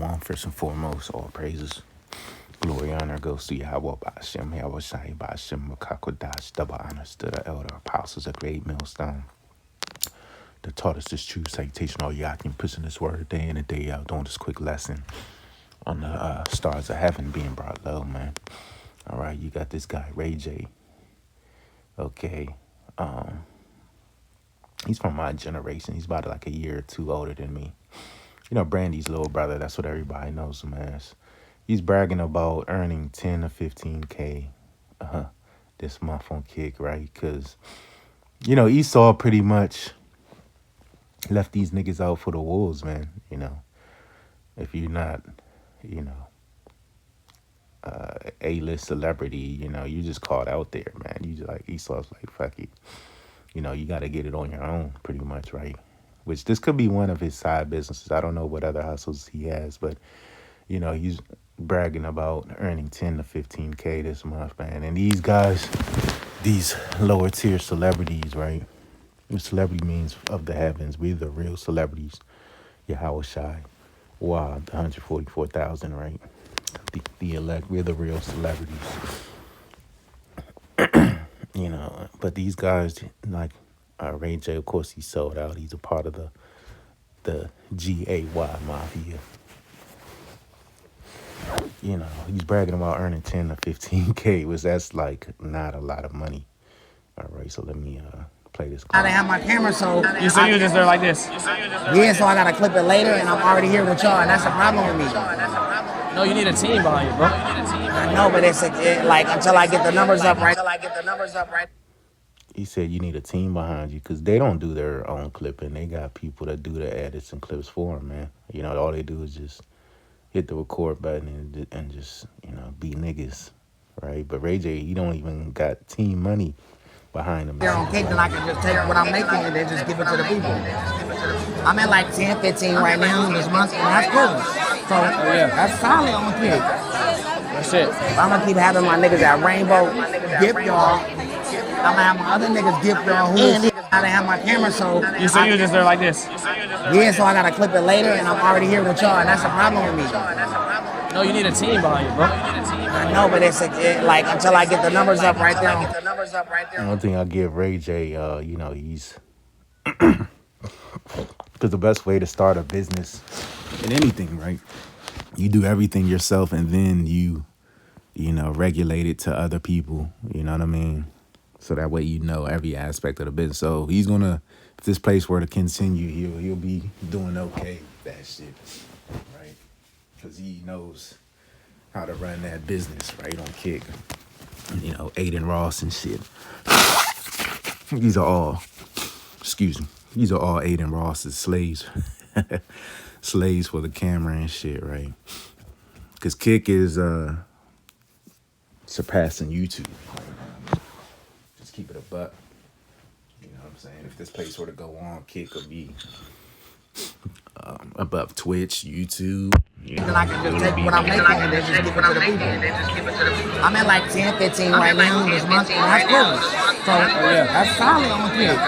Shalom, first and foremost, all praises. Glory, honor goes to Yahweh Ba'ashem, Yahweh Shai Ba'ashem, Makakodash, double honors to the elder apostles, a great millstone that taught us this true citation, all Yakin, pushing this word day in and day out, doing this quick lesson on the stars of heaven being brought low, man. All right, you got this guy, Ray J. Okay. He's from my generation. He's about like a year or two older than me. You know, Brandy's little brother, that's what everybody knows him as. He's bragging about earning 10 to 15K this month on Kick, right? Because, you know, Esau pretty much left these niggas out for the wolves, man. You know, if you're not, you know, A-list celebrity, you know, you just caught out there, man. You just like, Esau's like, fuck it. You know, you got to get it on your own, pretty much, right? Which this could be one of his side businesses. I don't know what other hustles he has, but, you know, he's bragging about earning 10 to 15K this month, man. And these guys, these lower tier celebrities, right? Celebrity means of the heavens. We're the real celebrities. Yahweh Shai. Wow, the 144,000, right? The elect, we're the real celebrities. You know, but these guys, like Ray J, of course, he sold out. He's a part of the GAY mafia. You know, he's bragging about earning 10 to 15K, which that's like not a lot of money. All right, so let me play this clip. I didn't have my camera, so You say you just there like this? yeah, so I gotta clip it later, and I'm already here with y'all, and that's the problem with me. No, you need a team behind you, bro. I know, but it's like until I get the numbers up right. He said you need a team behind you because they don't do their own clipping. They got people that do the edits and clips for them, man. You know, all they do is just hit the record button and just, you know, be niggas, right? But Ray J, he don't even got team money behind him. They're on Cake, then I can just take what I'm making and then just give it to the people. I'm at like 10, 15 right now this month, and that's cool. So that's solid on Cake. That's it. I'm gonna keep having my niggas at Rainbow gift y'all. I'm gonna have my other niggas gift y'all who is I didn't have my camera, so You say you just there like this? yeah, so I gotta clip it later, and I'm already here with y'all, and that's the problem with me. No, you need a team behind you, bro. I know, but it's like until I get the numbers up right there. One thing I give Ray J, you know, he's because the best way to start a business in anything, right? You do everything yourself, and then you know, regulate it to other people. You know what I mean? So that way you know every aspect of the business. So he's gonna, if this place were to continue, he'll be doing okay with that shit, right? Because he knows how to run that business, right, on Kick. You know, Aiden Ross and shit. These are all Aiden Ross's slaves. Slaves for the camera and shit, right? Because Kick is surpassing YouTube. Just keep it a buck. You know what I'm saying? If this place were to go on, Kick could be above Twitch, YouTube. You know, Then I can just take what I'm making and then just give it to the people. I'm at like 10, 15 right now this month, and that's cool. So that's solid on Cake.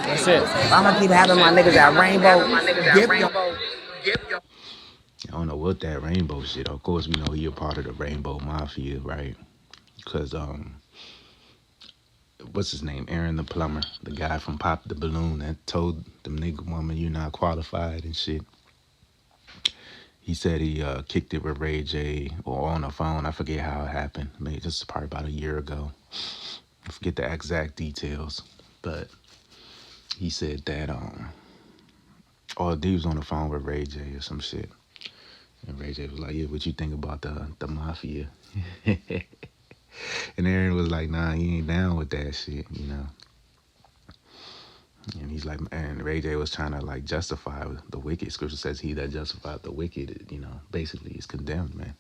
That's it. I'm gonna keep having my niggas at Rainbow gift y'all. I don't know what that rainbow shit. Of course, we know you're part of the Rainbow Mafia, right? Because what's his name? Aaron the plumber, the guy from Pop the Balloon that told the nigga woman you're not qualified and shit. He said he kicked it with Ray J or on the phone. I forget how it happened. Maybe this is probably about a year ago. I forget the exact details, but he said that or he was on the phone with Ray J or some shit. And Ray J was like, yeah, what you think about the mafia? And Aaron was like, nah, he ain't down with that shit, you know. And he's like, and Ray J was trying to like justify the wicked. Scripture says he that justified the wicked, you know, basically is condemned, man.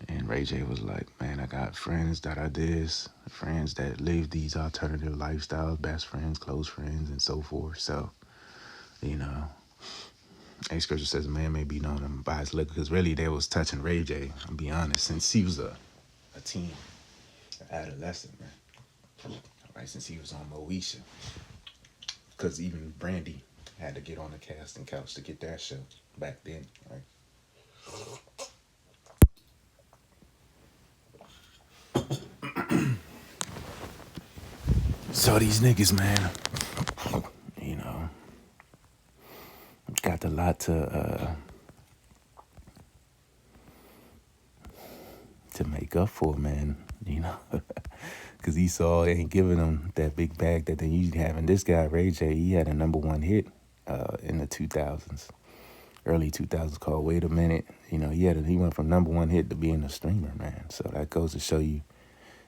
And Ray J was like, man, I got friends that are this, friends that live these alternative lifestyles, best friends, close friends, and so forth. So, you know, Scripture says a man may be known by his liquor, because really they was touching Ray J, I'll be honest, since he was a teen, an adolescent, man. All right, since he was on Moesha. Because even Brandy had to get on the casting couch to get that show back then, right? So these niggas, man, you know, got a lot to make up for, man. You know, because Esau ain't giving them that big bag that they usually have. And this guy Ray J, he had a #1 hit in the 2000s, early 2000s, called "Wait a Minute." You know, he went from #1 hit to being a streamer, man. So that goes to show you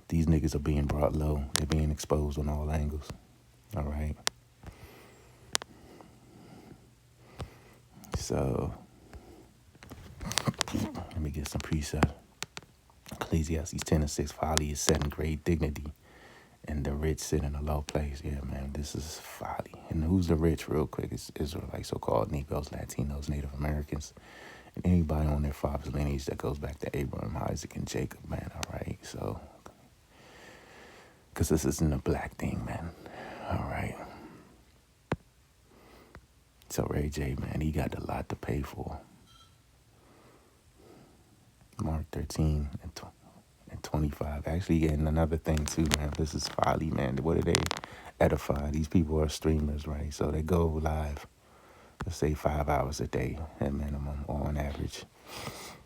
these niggas are being brought low. They're being exposed on all angles. All right. So let me get some precepts. Ecclesiastes 10:6, folly is setting great dignity, and the rich sit in a low place. Yeah, man, this is folly. And who's the rich, real quick? It's Israelites, so-called Negroes, Latinos, Native Americans, and anybody on their father's lineage that goes back to Abraham, Isaac, and Jacob, man, all right? So, because this isn't a black thing, man, all right? So Ray J, man, he got a lot to pay for. Mark 13 and 25. Actually, and another thing too, man, this is folly, man. What do they edify? These people are streamers, right? So they go live, let's say 5 hours a day at minimum, or on average.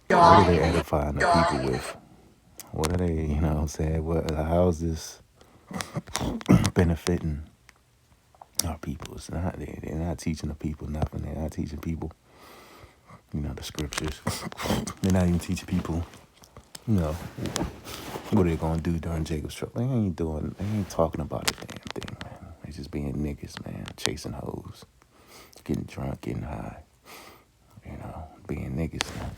What are they edifying the people with? What are they, you know what I'm saying? How is this benefiting our people? It's not, they're not teaching the people nothing. They're not teaching people, you know, the scriptures. They're not even teaching people, you know, what are they gonna do during Jacob's trouble? They ain't talking about a damn thing, man. They just being niggas, man, chasing hoes, getting drunk, getting high, you know, being niggas, man.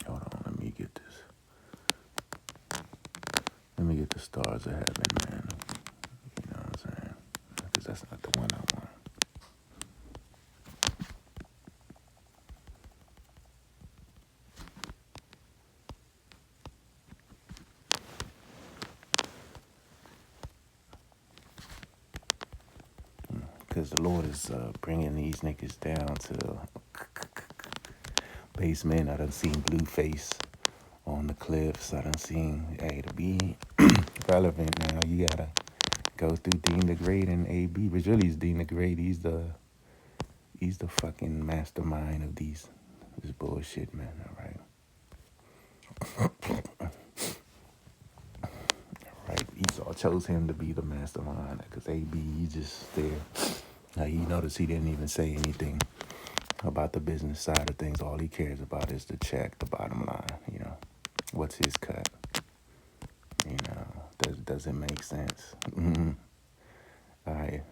Hold on, let me get this. Let me get the stars of heaven, man. You know what I'm saying? Because that's not the one I want. Because the Lord is bringing these niggas down to basement. I done seen Blueface on the cliffs. I done seen, hey, to be relevant now, you gotta go through Dean the Great and AB. Which really is Dean the Great. He's the fucking mastermind of this bullshit, man. All right. Right. Esau chose him to be the mastermind because AB, he's just there. Now, you notice he didn't even say anything about the business side of things. All he cares about is the check, the bottom line, you know. What's his cut? You know, does it make sense? Mm-hmm. All right.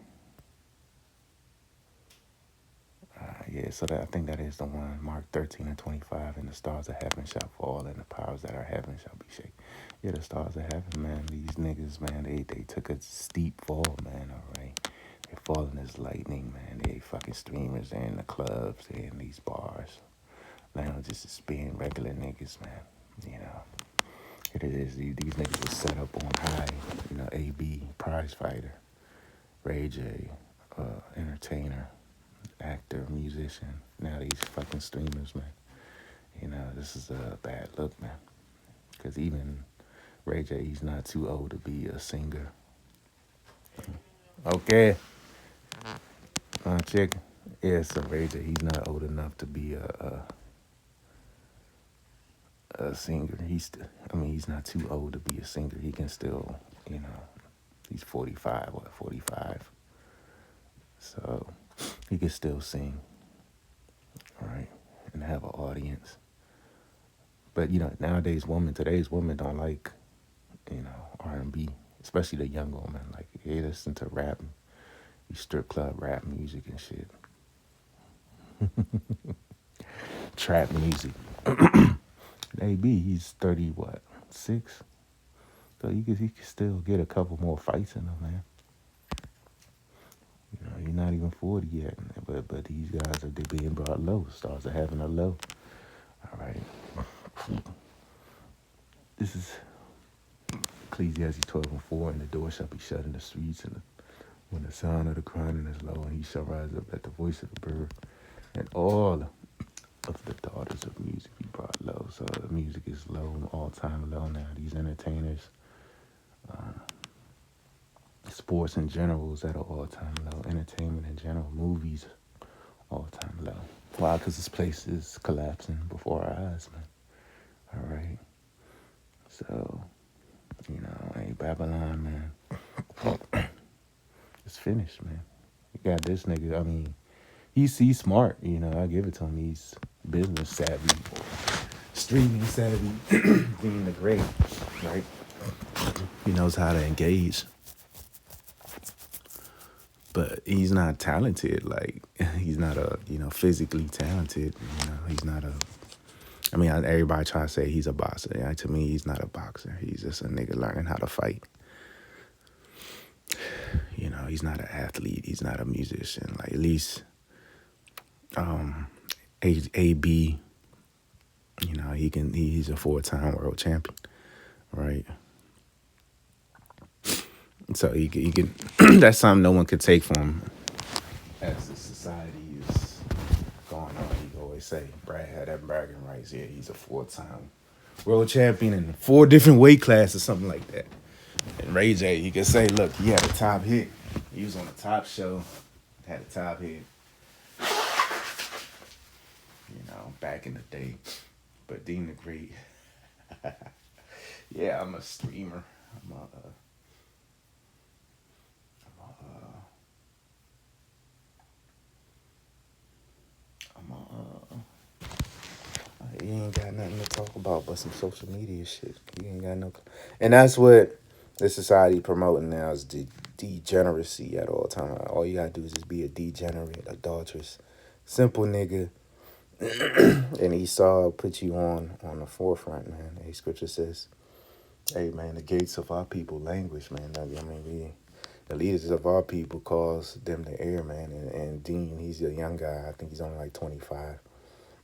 Yeah, so I think that is the one. Mark 13 and 25, and the stars of heaven shall fall, and the powers that are heaven shall be shaken. Yeah, the stars of heaven, man. These niggas, man, they took a steep fall, man, all right? They're falling as lightning, man. They fucking streamers. They're in the clubs. They're in these bars. Now just being regular niggas, man. You know, it is. These niggas are set up on high. You know, AB, prize fighter. Ray J, entertainer, actor, musician. Now these fucking streamers, man. You know, this is a bad look, man. Because even Ray J, he's not too old to be a singer. Okay. Check. Yeah, so Ray J, he's not old enough to be a singer. He's not too old to be a singer. He can still, you know, he's 45, 45. So he can still sing, right, and have an audience. But, you know, today's women don't like, you know, R&B, especially the young women. Like, they listen to rap, strip club rap music and shit. Trap music. AB, he's 30, what, 6? So he could still get a couple more fights in him, man. You know, you're not even 40 yet, but these guys they're being brought low. Stars are having a low. All right. This is Ecclesiastes 12:4, and the door shall be shut in the streets, and when the sound of the crying is low, and he shall rise up at the voice of the bird, and all of the daughters of music be brought low. So the music is low, all time low now. These entertainers, sports in general is at an all time low. Entertainment in general, movies, all time low. Why? Because this place is collapsing before our eyes, man. All right. So, hey, Babylon, man, it's finished, man. You got this nigga. I mean, he's smart. I give it to him. He's business savvy, streaming savvy, being the great, right? He knows how to engage, but he's not talented. Like he's not a physically talented. He's not a. I mean, everybody try to say he's a boxer. Yeah, to me, he's not a boxer. He's just a nigga learning how to fight. He's not an athlete. He's not a musician. Like at least, AB. He's a 4-time world champion, right? So he can that's something no one could take from him. As the society is going on, you always say Brad had that bragging rights. Yeah, he's a 4-time world champion in 4 different weight classes, something like that. And Ray J, you can say, look, he had a top hit. He was on the top show, had a top hit. Back in the day. But Dean the Great, yeah, I'm a streamer. I'm a he ain't got nothing to talk about but some social media shit. He ain't got no, and that's what the society promoting now is degeneracy at all time. All you gotta do is just be a degenerate, adulterous, simple nigga, and Esau put you on the forefront, man. Hey, scripture says, "Hey, man, the gates of our people languish, man." I mean, the leaders of our people calls them the air, man. And Dean, he's a young guy. I think he's only like 25.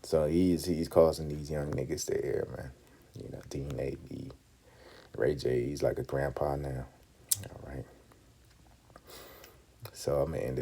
So he's causing these young niggas to air, man. Dean A.B. Ray J, he's like a grandpa now. All right. So I'm going to end